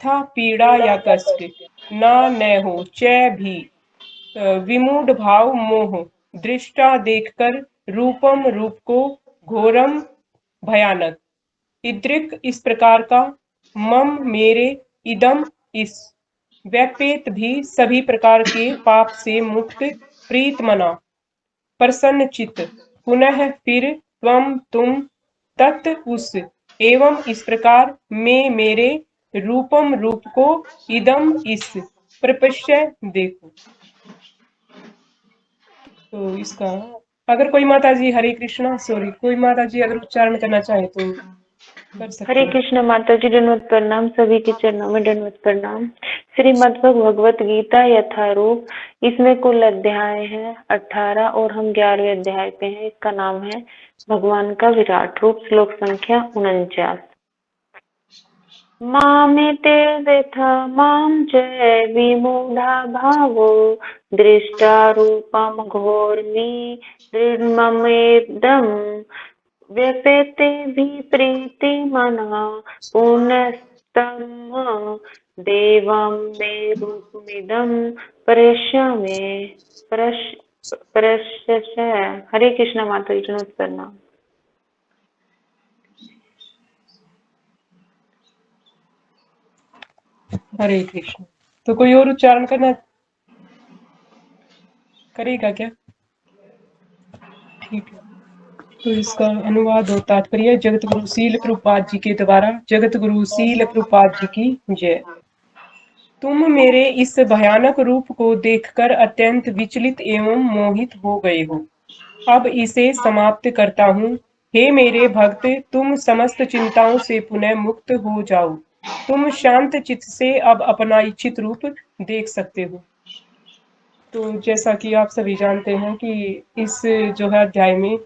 था पीड़ा या कष्ट, ना न हो चै भी विमूढ़ भाव मोह, दृष्टा देखकर रूपम रूप को घोरम भयानक। इदृक इस प्रकार का, मम मेरे, इदम इस, व्यपेत भी सभी प्रकार के पाप से मुक्त, प्रीत मना, प्रसन्न चित्त, पुनः फिर त्वम तुम, तत् उस, एवं इस प्रकार में मेरे, रूपम रूप को, इदम इस, प्रपश्य देखो। तो इसका अगर कोई माता जी हरे कृष्णा, सॉरी, कोई माता जी अगर उच्चारण करना चाहे तो कर सकते हरे हैं। कृष्ण माता जी, दंडवत प्रणाम, सभी के चरणों में दंडवत प्रणाम। श्रीमद् भगवत गीता यथारूप, इसमें कुल अध्याय है 18 और हम 11वें अध्याय पे हैं। इसका नाम है भगवान का विराट रूप, श्लोक संख्या 49। मामेते व्यथा माम च विमूढ़ा भावो, दृष्टा रूपम घोरमी दृढ़ममेदम्, व्यपेते भी प्रीति मना, पुनस्तम देवं मे रूपमिदं पश्यामि प्रश्य। हरे कृष्ण माता जी, प्रणाम। हरे कृष्ण। तो कोई और उच्चारण करना करेगा क्या? ठीक है। तो इसका अनुवाद और तात्पर्य जगत गुरु शील प्रभुपाद जी के द्वारा, जगत गुरु शील प्रभुपाद जी की जय। तुम मेरे इस भयानक रूप को देखकर अत्यंत विचलित एवं मोहित हो गए हो। अब इसे समाप्त करता हूँ। हे मेरे भक्त, तुम समस्त चिंताओं से पुनः मुक्त हो जाओ। तुम शांत चित्त से अब अपना इच्छित रूप देख सकते हो। तो जैसा कि आप सभी जानते हैं कि इस जो है अध्याय में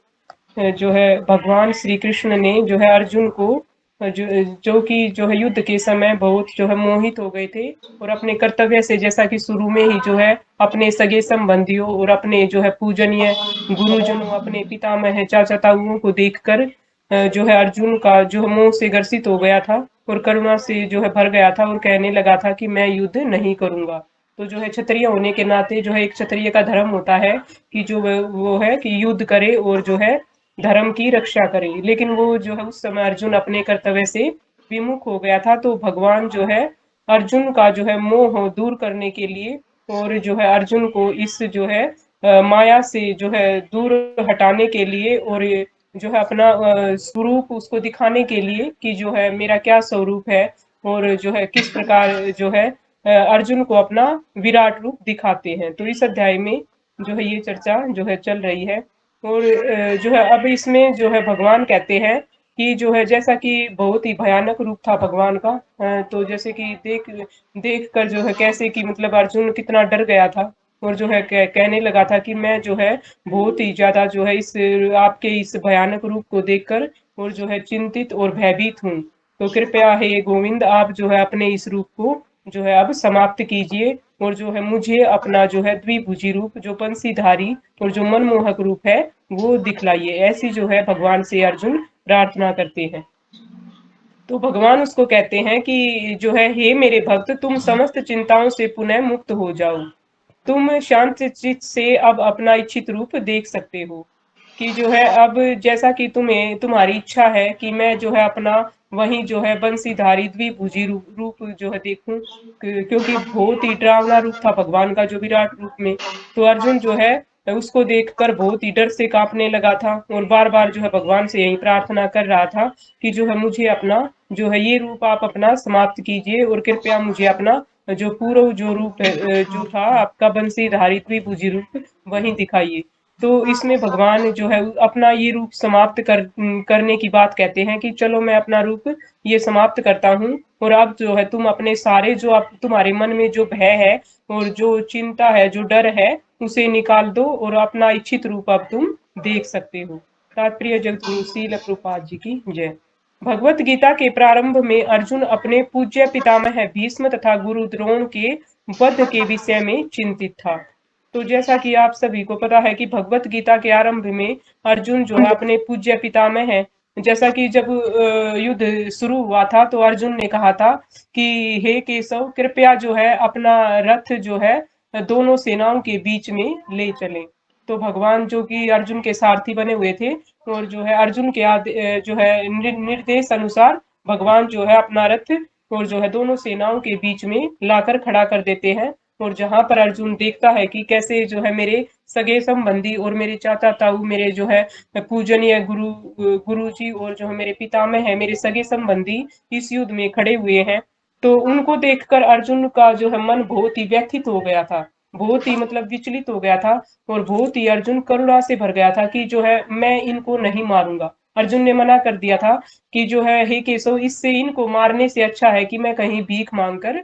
जो है भगवान श्री कृष्ण ने जो है अर्जुन को जो कि जो है युद्ध के समय बहुत जो है मोहित हो गए थे और अपने कर्तव्य से, जैसा कि शुरू में ही जो है अपने सगे संबंधियों और अपने जो है पूजनीय गुरुजनों, अपने पितामह चाचा ताऊओं को देखकर जो है अर्जुन का जो मोह से ग्रसित हो गया था और करुणा से जो है भर गया था और कहने लगा था कि मैं युद्ध नहीं करूंगा। तो जो है क्षत्रिय होने के नाते जो है एक क्षत्रिय का धर्म होता है कि जो वो है कि युद्ध करे और जो है धर्म की रक्षा करे। लेकिन वो जो है उस समय अर्जुन अपने कर्तव्य से विमुख हो गया था। तो भगवान जो है अर्जुन का जो है मोह दूर करने के लिए और जो है अर्जुन को इस जो है माया से जो है दूर हटाने के लिए और ये जो है अपना स्वरूप उसको दिखाने के लिए कि जो है मेरा क्या स्वरूप है और जो है किस प्रकार जो है अर्जुन को अपना विराट रूप दिखाते हैं। तो इस अध्याय में जो है ये चर्चा जो है चल रही है। और जो है अब इसमें जो है भगवान कहते हैं कि जो है जैसा कि बहुत ही भयानक रूप था भगवान का, तो जैसे कि देख कर जो है कैसे कि मतलब अर्जुन कितना डर गया था और जो है कहने लगा था कि मैं जो है बहुत ही ज्यादा जो है इस आपके इस भयानक रूप को देखकर और जो है चिंतित और भयभीत हूँ। तो कृपया हे गोविंद, आप जो है अपने इस रूप को जो है अब समाप्त कीजिए और जो है मुझे अपना जो है द्विभुजी रूप, जो बंसीधारी और जो मनमोहक रूप है वो दिखलाइए। ऐसी जो है भगवान से अर्जुन प्रार्थना करते हैं। तो भगवान उसको कहते हैं कि जो है हे मेरे भक्त, तुम समस्त चिंताओं से पुनः मुक्त हो जाओ। तुम शांत चित्त से अब अपना इच्छित रूप देख सकते हो कि जो है अब जैसा कि तुम्हें तुम्हारी इच्छा है कि मैं जो है अपना वही जो है बंसीधारी द्विभुजी रूप जो है देखूं, क्योंकि बहुत ही डरावना रूप था भगवान का जो विराट रूप में। तो अर्जुन जो है उसको देखकर बहुत ही डर से कांपने लगा था और बार बार जो है भगवान से यही प्रार्थना कर रहा था कि जो है मुझे अपना जो है ये रूप आप अपना समाप्त कीजिए और कृपया मुझे अपना जो पूर्व जो रूप है जो था आपका बंसीधारी द्विभुजी रूप वही दिखाइए। तो इसमें भगवान जो है अपना ये रूप समाप्त करने की बात कहते हैं कि चलो मैं अपना रूप ये समाप्त करता हूँ और अब जो है तुम अपने सारे जो आप तुम्हारे मन में जो भय है और जो चिंता है, जो डर है, उसे निकाल दो और अपना इच्छित रूप अब तुम देख सकते हो। तात्पर्य जगत गुरु श्रील प्रभुपाद जी की जय। भगवत गीता के प्रारंभ में अर्जुन अपने पूज्य पितामह भीष्म तथा गुरु द्रोण के वध के विषय में चिंतित था। तो जैसा कि आप सभी को पता है कि भगवत गीता के आरंभ में अर्जुन जो है अपने पूज्य पितामह जैसा कि जब युद्ध शुरू हुआ था तो अर्जुन ने कहा था कि हे केशव, कृपया जो है अपना रथ जो है दोनों सेनाओं के बीच में ले चलें। तो भगवान जो कि अर्जुन के सारथी बने हुए थे, और जो है अर्जुन के जो है निर्देश अनुसार भगवान जो है अपना रथ और जो है दोनों सेनाओं के बीच में लाकर खड़ा कर देते हैं। और जहां पर अर्जुन देखता है कि कैसे जो है मेरे सगे संबंधी और मेरे चाचा ताऊ, मेरे जो है पूजनीय गुरु जी और जो है मेरे पितामह है, मेरे सगे संबंधी इस युद्ध में खड़े हुए हैं, तो उनको देखकर अर्जुन का जो है मन बहुत ही व्यथित हो गया था, बहुत ही मतलब विचलित हो गया था, और बहुत ही अर्जुन करुणा से भर गया था कि जो है मैं इनको नहीं मारूंगा। अर्जुन ने मना कर दिया था कि जो है हे केशव, इससे इनको मारने से अच्छा है कि मैं कहीं भीख मांग कर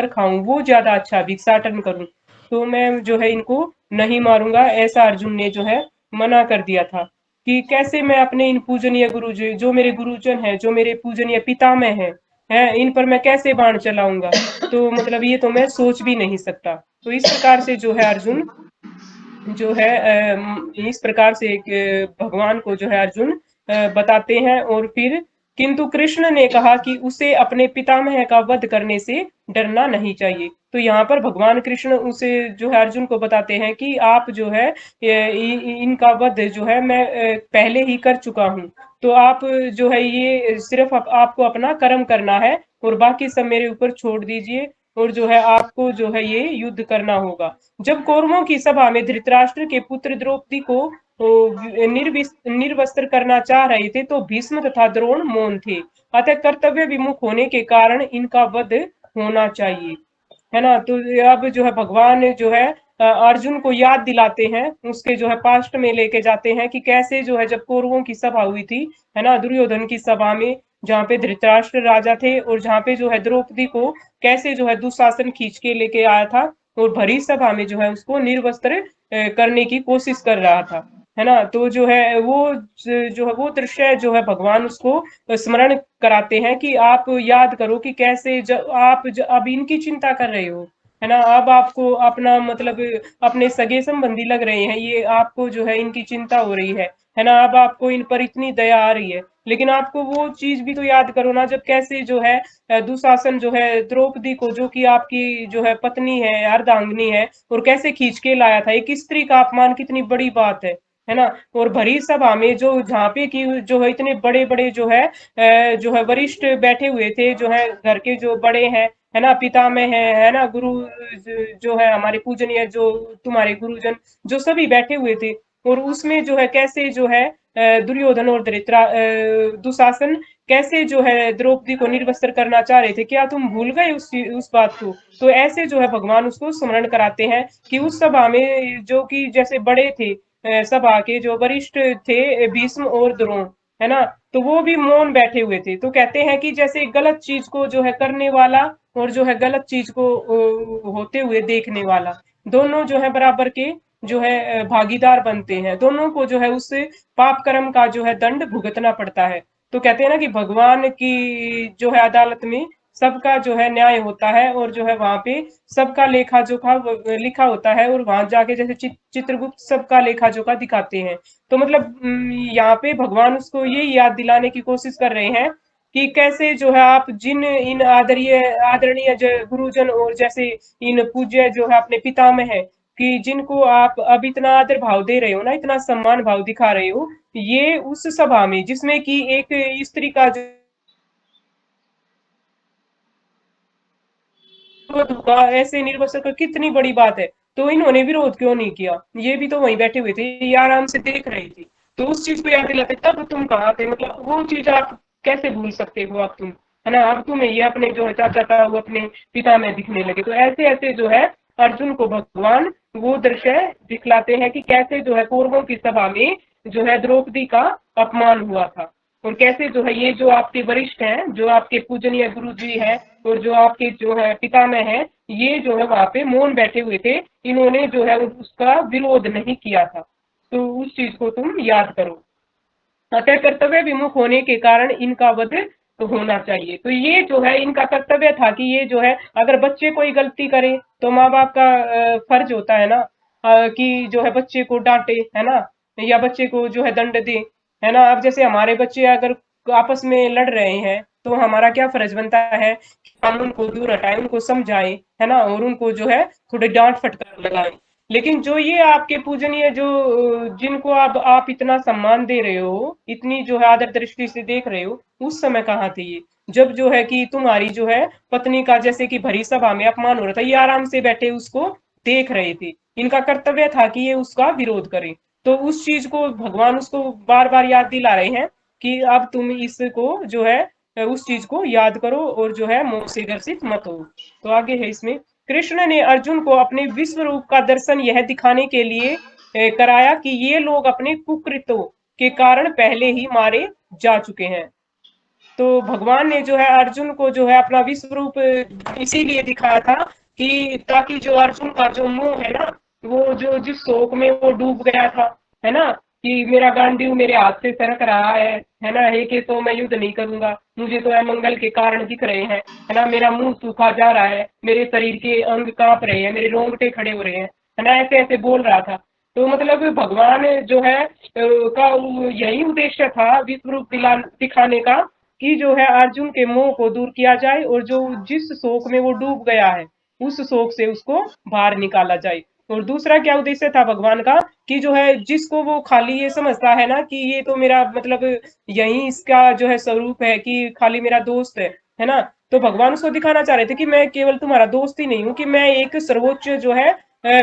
खाऊं, वो ज्यादा अच्छा, भिक्षाटन करूं, तो मैं जो है इनको नहीं मारूंगा। ऐसा अर्जुन ने जो है मना कर दिया था कि कैसे मैं अपने इन पूजनीय गुरु जी, जो मेरे गुरुजन हैं, जो मेरे पूजनीय पितामह हैं, इन पर मैं कैसे बाण चलाऊंगा, तो मतलब ये तो मैं सोच भी नहीं सकता। तो इस प्रकार से जो है अर्जुन जो है इस प्रकार से भगवान को जो है अर्जुन बताते हैं। और फिर किंतु कृष्ण ने कहा कि उसे अपने पितामह का वध करने से डरना नहीं चाहिए। तो यहाँ पर भगवान कृष्ण उसे जो है अर्जुन को बताते हैं कि आप जो है इनका वध जो है मैं पहले ही कर चुका हूँ, तो आप जो है ये सिर्फ आपको अपना कर्म करना है और बाकी सब मेरे ऊपर छोड़ दीजिए, और जो है आपको जो है ये युद्ध करना होगा। जब कौरवों की सभा में धृतराष्ट्र के पुत्र द्रौपदी को निर्वस्त्र करना चाह रहे थे, तो भीष्म तथा द्रोण मौन थे। अतः कर्तव्य विमुख होने के कारण इनका वध होना चाहिए, है ना। तो अब जो है भगवान जो है अर्जुन को याद दिलाते हैं, उसके जो है पास्ट में लेके जाते हैं कि कैसे जो है जब कौरवों की सभा हुई थी, है ना, दुर्योधन की सभा में, जहाँ पे धृतराष्ट्र राजा थे और जहाँ पे जो है द्रौपदी को कैसे जो है दुशासन खींच के लेके आया था, और भरी सभा में जो है उसको निर्वस्त्र करने की कोशिश कर रहा था, है ना। तो जो है वो जो है वो दृश्य जो है भगवान उसको स्मरण कराते हैं कि आप याद करो कि कैसे जब अब इनकी चिंता कर रहे हो, है ना, अब आपको अपना मतलब अपने सगे संबंधी लग रहे हैं, ये आपको जो है इनकी चिंता हो रही है ना, अब आपको इन पर इतनी दया आ रही है, लेकिन आपको वो चीज भी तो याद करो ना, जब कैसे जो है दुशासन जो है द्रौपदी को, जो कि आपकी जो है पत्नी है, अर्धांगिनी है, और कैसे खींच के लाया था। एक स्त्री का अपमान कितनी बड़ी बात है ना। और भरी सभा में जो जहाँ पे की जो है इतने बड़े बड़े जो है वरिष्ठ बैठे हुए थे, जो है घर के जो बड़े हैं, है ना, पितामह है ना, गुरु जो है हमारे पूजनीय, जो तुम्हारे गुरुजन, जो सभी बैठे हुए थे, और उसमें जो है कैसे जो है दुर्योधन और दुशासन कैसे जो है द्रौपदी को निर्वस्त्र करना चाह रहे थे, क्या तुम भूल गए उस बात को। तो ऐसे जो है भगवान उसको स्मरण कराते हैं कि उस सभा में जो कि जैसे बड़े थे, सभा के जो वरिष्ठ थे भीष्म और द्रोण, है ना, तो वो भी मौन बैठे हुए थे। तो कहते हैं कि जैसे गलत चीज को जो है करने वाला और जो है गलत चीज को होते हुए देखने वाला, दोनों जो है बराबर के जो है भागीदार बनते हैं, दोनों को जो है उस पाप कर्म का जो है दंड भुगतना पड़ता है। तो कहते हैं ना कि भगवान की जो है अदालत में सबका जो है न्याय होता है, और जो है वहां पे सबका लेखा जोखा लिखा होता है, और वहां जाके जैसे चित्रगुप्त सबका लेखा जोखा दिखाते हैं। तो मतलब यहाँ पे भगवान उसको ये याद दिलाने की कोशिश कर रहे हैं कि कैसे जो है आप जिन इन आदरणीय गुरुजन और जैसे इन पूज्य जो है अपने पितामह है, कि जिनको आप अब इतना आदर भाव दे रहे हो ना, इतना सम्मान भाव दिखा रहे हो, ये उस सभा में जिसमें कि एक स्त्री का जो होगा ऐसे निर्वस्त्र का कितनी बड़ी बात है, तो इन्होंने विरोध क्यों नहीं किया, ये भी तो वहीं बैठे हुए थे, ये आराम से देख रहे थे। तो उस चीज को याद दिलाते तब तुम कहाँ थे, मतलब वो चीज आप कैसे भूल सकते हो अब तुम, है ना, अब तुम्हें ये अपने जो है चाचा था वो अपने पिता में दिखने लगे। तो ऐसे ऐसे जो है अर्जुन को भगवान वो दृश्य दिखलाते हैं कि कैसे जो है कौरवों की सभा में जो है द्रौपदी का अपमान हुआ था, और कैसे जो है ये जो आपके वरिष्ठ हैं, जो आपके पूजनीय गुरु जी हैं, और जो आपके जो है पितामह हैं, ये जो है वहां पे मौन बैठे हुए थे, इन्होंने जो है उसका विरोध नहीं किया था। तो उस चीज को तुम याद करो। अतः कर्तव्य विमुख होने के कारण इनका वध तो होना चाहिए। तो ये जो है इनका कर्तव्य था कि ये जो है अगर बच्चे कोई गलती करे तो माँ बाप का फर्ज होता है ना, कि जो है बच्चे को डांटे, है ना, या बच्चे को जो है दंड दे। है ना। अब जैसे हमारे बच्चे अगर आपस में लड़ रहे हैं तो हमारा क्या फर्ज बनता है कि हम उनको दूर हटाएं, उनको समझाएं, है ना, और उनको जो है थोड़े डांट फटकार लगाएं। लेकिन जो ये आपके पूजनीय जो जिनको आप इतना सम्मान दे रहे हो, इतनी जो है आदर दृष्टि से देख रहे हो, उस समय कहाँ थे ये, जब जो है कि तुम्हारी जो है पत्नी का जैसे कि भरी सभा में अपमान हो रहा था, ये आराम से बैठे उसको देख रहे थे। इनका कर्तव्य था कि ये उसका विरोध करें। तो उस चीज को भगवान उसको बार बार याद दिला रहे हैं कि अब तुम इसको जो है उस चीज को याद करो और जो है मोह से ग्रसित मत हो। तो आगे है इसमें, कृष्ण ने अर्जुन को अपने विश्व रूप का दर्शन यह दिखाने के लिए कराया कि ये लोग अपने कुकृत्यों के कारण पहले ही मारे जा चुके हैं। तो भगवान ने जो है अर्जुन को जो है अपना विश्व रूप इसीलिए दिखाया था कि ताकि जो अर्जुन का जो मुंह है ना, वो जो जिस शोक में वो डूब गया था, है ना, कि मेरा गांडीव मेरे हाथ से सरक रहा है ना, हे के तो मैं युद्ध नहीं करूंगा, मुझे तो अमंगल के कारण दिख रहे हैं, है ना, मेरा मुंह सूखा जा रहा है, मेरे शरीर के अंग कांप रहे हैं, मेरे रोंगटे खड़े हो रहे हैं, है ना, ऐसे ऐसे बोल रहा था। तो मतलब भगवान जो है का यही उद्देश्य था विश्व रूप दिखाने का कि जो है अर्जुन के मोह को दूर किया जाए और जो जिस शोक में वो डूब गया है उस शोक से उसको बाहर निकाला जाए। और दूसरा क्या उद्देश्य था भगवान का कि जो है जिसको वो खाली ये समझता है ना कि ये तो मेरा मतलब यही इसका जो है स्वरूप है कि खाली मेरा दोस्त है ना, तो भगवान उसको दिखाना चाह रहे थे कि मैं केवल तुम्हारा दोस्त ही नहीं हूँ, कि मैं एक सर्वोच्च जो है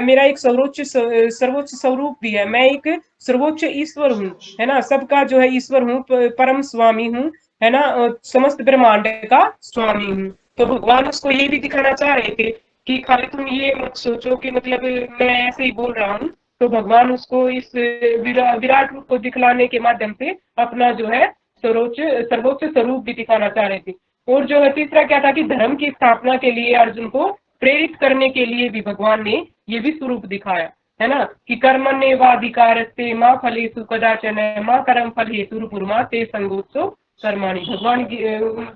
मेरा एक सर्वोच्च स्वरूप भी है, मैं एक सर्वोच्च ईश्वर हूँ, है ना, सबका जो है ईश्वर हूँ, परम स्वामी हूँ, है ना, समस्त ब्रह्मांड का स्वामी हूँ। तो भगवान उसको ये भी दिखाना चाह रहे थे कि खाली तुम ये मत सोचो कि मतलब मैं ऐसे ही बोल रहा हूँ। तो भगवान उसको इस विराट रूप को दिखलाने के माध्यम से अपना जो है सर्वोच्च सर्वोच्च स्वरूप भी दिखाना चाह रहे थे। और जो है तीसरा क्या था कि धर्म की स्थापना के लिए अर्जुन को प्रेरित करने के लिए भी भगवान ने ये भी स्वरूप दिखाया, है ना, कि कर्मण्येवाधिकारस्ते माँ फलेषु कदाचन माँ कर्म फल हेतुर्भुर्मा ते संगोत्सो कर्माणि। भगवान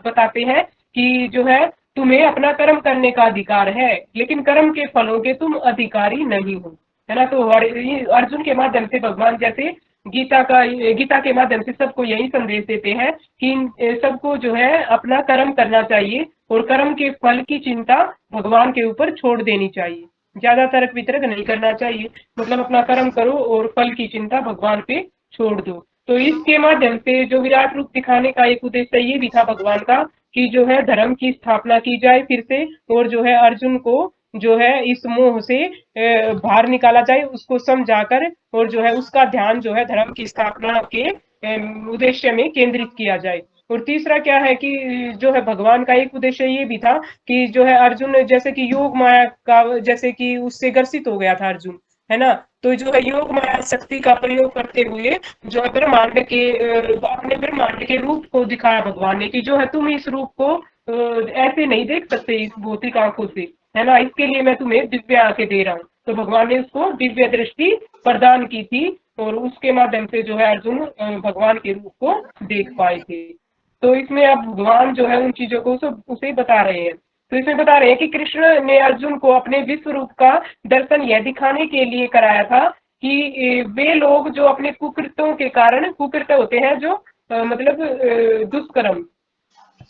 बताते हैं कि जो है तुम्हें अपना कर्म करने का अधिकार है, लेकिन कर्म के फलों के तुम अधिकारी नहीं हो, है ना। तो अर्जुन के माध्यम से भगवान जैसे गीता के माध्यम से सबको यही संदेश देते हैं कि सबको जो है अपना कर्म करना चाहिए और कर्म के फल की चिंता भगवान के ऊपर छोड़ देनी चाहिए, ज्यादा तर्क वितर्क नहीं करना चाहिए, मतलब अपना कर्म करो और फल की चिंता भगवान पे छोड़ दो। तो इसके माध्यम से जो विराट रूप दिखाने का एक उद्देश्य ये भी था भगवान का कि जो है धर्म की स्थापना की जाए फिर से, और जो है अर्जुन को जो है इस मोह से बाहर निकाला जाए, उसको समझाकर, और जो है उसका ध्यान जो है धर्म की स्थापना के उद्देश्य में केंद्रित किया जाए। और तीसरा क्या है कि जो है भगवान का एक उद्देश्य ये भी था कि जो है अर्जुन जैसे कि योग माया का जैसे कि उससे ग्रसित हो गया था अर्जुन, है ना, तो जो है योग माया शक्ति का प्रयोग करते हुए जो है ब्रह्मांड के अपने ब्रह्मांड के रूप को दिखाया भगवान ने कि जो है तुम इस रूप को ऐसे नहीं देख सकते इस भौतिक आंखों से, है ना, इसके लिए मैं तुम्हें दिव्य आंखें दे रहा हूँ। तो भगवान ने उसको दिव्य दृष्टि प्रदान की थी और उसके माध्यम से जो है अर्जुन भगवान के रूप को देख पाए थे। तो इसमें अब भगवान जो है उन चीजों को उसे बता रहे हैं। तो इसमें बता रहे हैं कि कृष्ण ने अर्जुन को अपने विश्व रूप का दर्शन यह दिखाने के लिए कराया था कि वे लोग जो अपने कुकृत्यों के कारण, कुकृत्य होते हैं जो मतलब दुष्कर्म,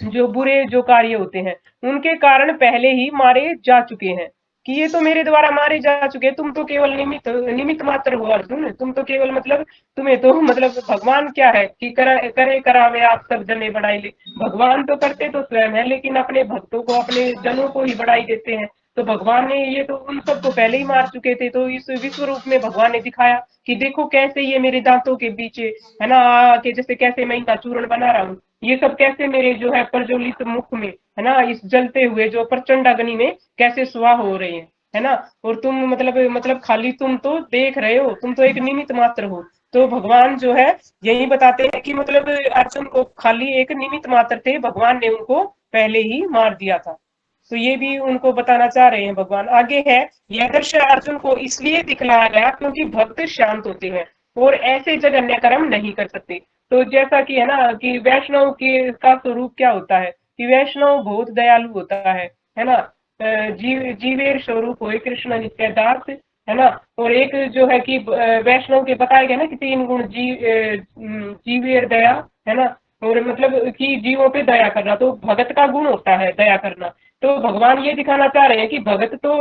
जो बुरे जो कार्य होते हैं, उनके कारण पहले ही मारे जा चुके हैं, कि ये तो मेरे द्वारा मारे जा चुके हैं, तुम तो केवल निमित्त निमित्त मात्र हो अर्जुन, तुम तो केवल मतलब तुम्हें तो मतलब भगवान क्या है कि करे करावे आप सब जने बढ़ाई ले, भगवान तो करते तो स्वयं है लेकिन अपने भक्तों को अपने जनों को ही बढ़ाई देते हैं। तो भगवान ने ये तो उन सबको पहले ही मार चुके थे, तो इस विश्व रूप में भगवान ने दिखाया कि देखो कैसे ये मेरे दांतों के बीच, है ना, आके जैसे कैसे मैं इनका चूर्ण बना रहा हूँ, ये सब कैसे मेरे जो है प्रज्वलित मुख में, है ना, इस जलते हुए जो प्रचंड अग्नि में कैसे स्वाह हो रहे हैं, है ना, और तुम मतलब खाली तुम तो देख रहे हो, तुम तो एक निमित्त मात्र हो। तो भगवान जो है यही बताते हैं कि मतलब अर्जुन को खाली एक निमित्त मात्र थे, भगवान ने उनको पहले ही मार दिया था। तो ये भी उनको बताना चाह रहे हैं भगवान। आगे है, यह दृश्य अर्जुन को इसलिए दिखलाया गया क्योंकि भक्त शांत होते हैं और ऐसे जघन्य कर्म नहीं कर सकते। तो जैसा कि है ना कि वैष्णव के का स्वरूप क्या होता है कि वैष्णव बहुत दयालु होता है ना, जीवेर स्वरूप हो कृष्ण नित्य दास, है ना। और एक जो है कि वैष्णव के बताया गया ना कि 3 गुण जीवेर दया, है ना। और मतलब कि जीवों पे दया करना तो भगत का गुण होता है दया करना। तो भगवान ये दिखाना चाह रहे हैं कि भगत तो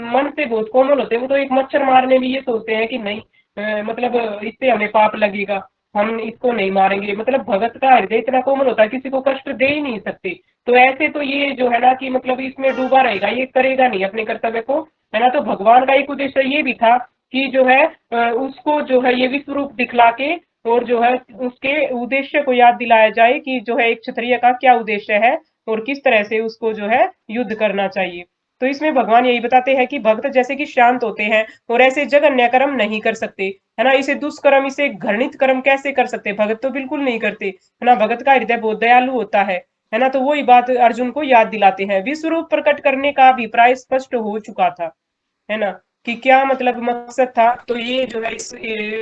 मन से बहुत कोमल होते हैं, वो तो एक मच्छर मारने में ये सोचते हैं कि नहीं मतलब इससे हमें पाप लगेगा, हम इसको नहीं मारेंगे। मतलब भगत का हृदय इतना कोमल होता है, किसी को कष्ट दे ही नहीं सकते। तो ऐसे तो ये जो है ना कि मतलब इसमें डूबा रहेगा, ये करेगा नहीं अपने कर्तव्य को, है ना। तो भगवान का एक उद्देश्य ये भी था कि जो है उसको जो है ये विश्व रूप दिखला के और जो है उसके उद्देश्य को याद दिलाया जाए कि जो है एक क्षत्रिय का क्या उद्देश्य है और किस तरह से उसको जो है युद्ध करना चाहिए। तो इसमें भगवान यही बताते हैं कि भक्त जैसे कि शांत होते हैं और ऐसे जघन्य कर्म नहीं कर सकते, है ना। इसे दुष्कर्म, इसे घृणित कर्म कैसे कर सकते, भगत तो बिल्कुल नहीं करते, है ना। भगत का हृदय बहुत दयालु होता है ना। तो वही बात अर्जुन को याद दिलाते हैं। विश्व रूप प्रकट करने का अभिप्राय स्पष्ट हो चुका था, है ना, कि क्या मतलब मकसद था। तो ये जो है इस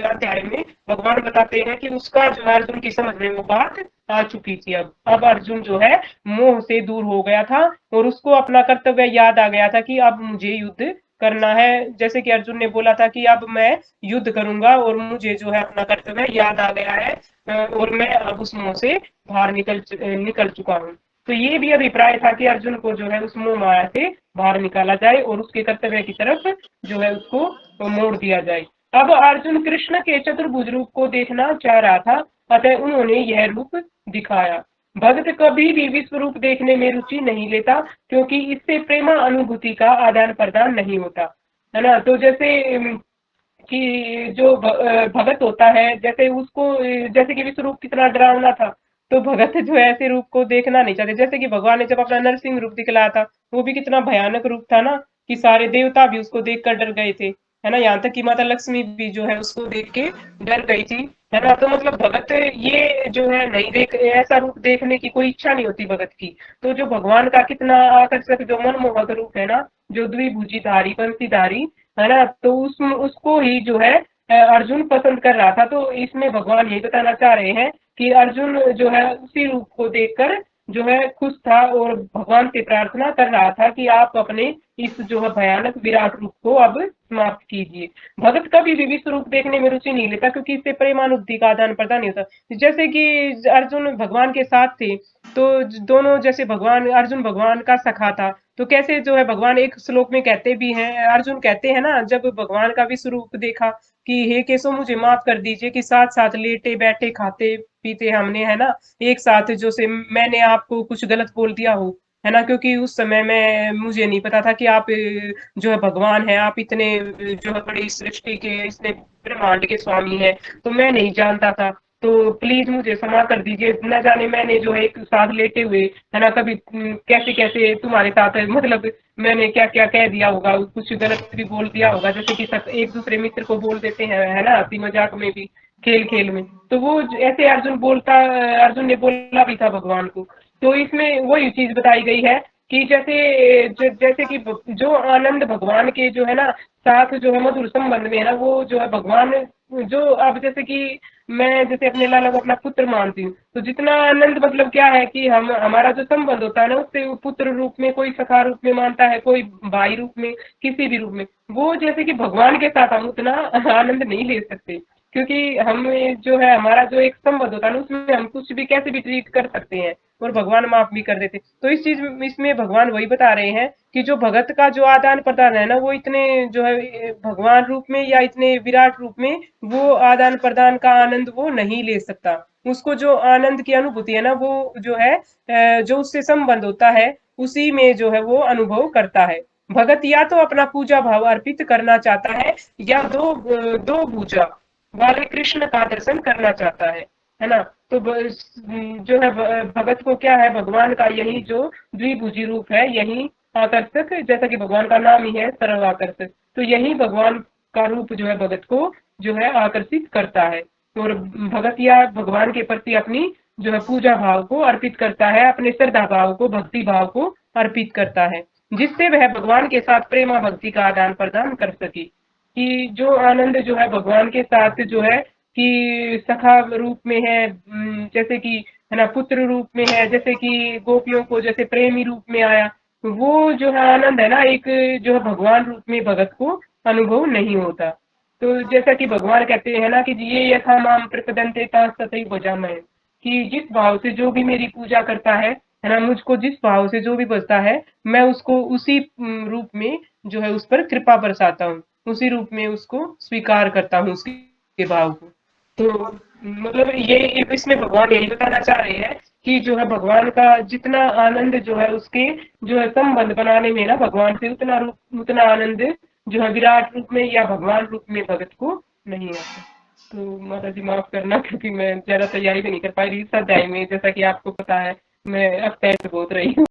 अध्याय में भगवान बताते हैं कि उसका जो है अर्जुन की समझ में वो बात आ चुकी थी। अब अर्जुन जो है मोह से दूर हो गया था और उसको अपना कर्तव्य याद आ गया था कि अब मुझे युद्ध करना है। जैसे कि अर्जुन ने बोला था कि अब मैं युद्ध करूंगा और मुझे जो है अपना कर्तव्य याद आ गया है और मैं अब उस मोह से बाहर निकल चुका हूँ। तो ये भी अभिप्राय था कि अर्जुन को जो है उस मोह माया से बाहर निकाला जाए और उसके कर्तव्य की तरफ जो है उसको मोड़ दिया जाए। अब अर्जुन कृष्ण के चतुर्भुज रूप को देखना चाह रहा था, अतः उन्होंने यह रूप दिखाया। भक्त कभी भी विश्व रूप देखने में रुचि नहीं लेता क्योंकि इससे प्रेमा अनुभूति का आदान प्रदान नहीं होता, है ना। तो जैसे कि जो भगत होता है, जैसे उसको जैसे कि विश्व रूप कितना डरावना था, तो भगत जो है ऐसे रूप को देखना नहीं चाहते। जैसे कि भगवान ने जब अपना नरसिंह रूप दिखलाया था, वो भी कितना भयानक रूप था ना, कि सारे देवता भी उसको देखकर डर गए थे, है ना। यहाँ तक कि माता लक्ष्मी भी जो है उसको देख के डर गई थी, है ना। तो मतलब भगत ये जो है नहीं देख, ऐसा रूप देखने की कोई इच्छा नहीं होती भगत की। तो जो भगवान का कितना आकर्षक जो मनमोहक रूप है ना, जो द्विभुजीधारी बंसीधारी, है ना, तो उसको ही जो है अर्जुन पसंद कर रहा था। तो इसमें भगवान यही बताना चाह रहे हैं कि अर्जुन जो है उसी रूप को देखकर जो है खुश था और भगवान से प्रार्थना कर रहा था कि आप अपने इस जो है भयानक विराट रूप को अब समाप्त कीजिए। भगत कभी भी विश्व रूप देखने में रुचि नहीं लेता क्योंकि इससे प्रेमानुभूति का आदान प्रदान नहीं होता। जैसे कि अर्जुन भगवान के साथ थे, तो दोनों जैसे भगवान, अर्जुन भगवान का सखा था, तो कैसे जो है भगवान एक श्लोक में कहते भी हैं, अर्जुन कहते हैं ना जब भगवान का विश्व रूप देखा कि हे केशव मुझे माफ कर दीजिए कि साथ साथ लेटे बैठे खाते पीते हमने, है ना, एक साथ जो से मैंने आपको कुछ गलत बोल दिया हो, है ना। क्योंकि उस समय में मुझे नहीं पता था कि आप जो है भगवान है, आप इतने जो है बड़ी सृष्टि के इतने ब्रह्मांड के स्वामी है, तो मैं नहीं जानता था। तो प्लीज मुझे क्षमा कर दीजिए, न जाने मैंने जो है एक साथ लेटे हुए, है ना, कभी कैसे कैसे तुम्हारे साथ मतलब मैंने क्या क्या कह दिया होगा, कुछ गलत भी बोल दिया होगा, जैसे कि एक दूसरे मित्र को बोल देते हैं, है ना, हंसी मजाक में भी, खेल खेल में। तो वो ऐसे अर्जुन ने बोला भी था भगवान को। तो इसमें वही चीज बताई गई है कि जैसे कि जो आनंद भगवान के जो है ना साथ जो है मधुर संबंध में है ना, वो जो है भगवान जो अब जैसे कि मैं जैसे अपने लाला को अपना पुत्र मानती हूँ, तो जितना आनंद मतलब क्या है कि हम हमारा जो संबंध होता है ना उससे वो पुत्र रूप में, कोई सखा रूप में मानता है, कोई भाई रूप में, किसी भी रूप में, वो जैसे कि भगवान के साथ हम उतना आनंद नहीं ले सकते। क्योंकि हम जो है हमारा जो एक संबंध होता है ना उसमें हम कुछ भी कैसे भी ट्रीट कर सकते हैं और भगवान माफ भी कर देते। तो इसमें भगवान वही बता रहे हैं कि जो भगत का जो आदान प्रदान है ना, वो इतने जो है भगवान रूप में या इतने विराट रूप में वो आदान प्रदान का आनंद वो नहीं ले सकता। उसको जो आनंद की अनुभूति है ना, वो जो है जो उससे संबंध होता है उसी में जो है वो अनुभव करता है। भगत या तो अपना पूजा भाव अर्पित करना चाहता है या दो भूजा वाले कृष्ण का दर्शन करना चाहता है ना। तो जो है भगत को क्या है, भगवान का यही जो द्विभुजी रूप है यही आकर्षक, जैसा कि भगवान का नाम ही है सर्व आकर्षक, तो यही भगवान का रूप जो है भगत को जो है आकर्षित करता है। और भगत या भगवान के प्रति अपनी जो है पूजा भाव को अर्पित करता है, अपने श्रद्धा भाव को, भक्ति भाव को अर्पित करता है, जिससे वह भगवान के साथ प्रेमा भक्ति का आदान प्रदान कर सके। कि जो आनंद जो है भगवान के साथ जो है कि सखा रूप में है, जैसे कि है ना पुत्र रूप में है, जैसे कि गोपियों को जैसे प्रेमी रूप में आया, वो जो है आनंद है ना एक जो है भगवान रूप में भगत को अनुभव नहीं होता। तो जैसा कि भगवान कहते हैं ना कि ये यथा माम प्रपद्यन्ते तथैव भजामहे, कि जिस भाव से जो भी मेरी पूजा करता है ना, मुझको जिस भाव से जो भी बसता है, मैं उसको उसी रूप में जो है उस पर कृपा बरसाता हूँ, उसी रूप में उसको स्वीकार करता हूँ उसके भाव को। तो मतलब ये इसमें भगवान यही बताना चाह रहे हैं कि जो है भगवान का जितना आनंद जो है उसके जो है संबंध बनाने में ना भगवान से उतना आनंद जो है विराट रूप में या भगवान रूप में भगत को नहीं आता। तो माता जी माफ करना, क्योंकि मैं ज्यादा तैयारी भी नहीं कर पाई इस अध्याय में, जैसा कि आपको पता है मैं अब तैयार बहुत रही हूँ।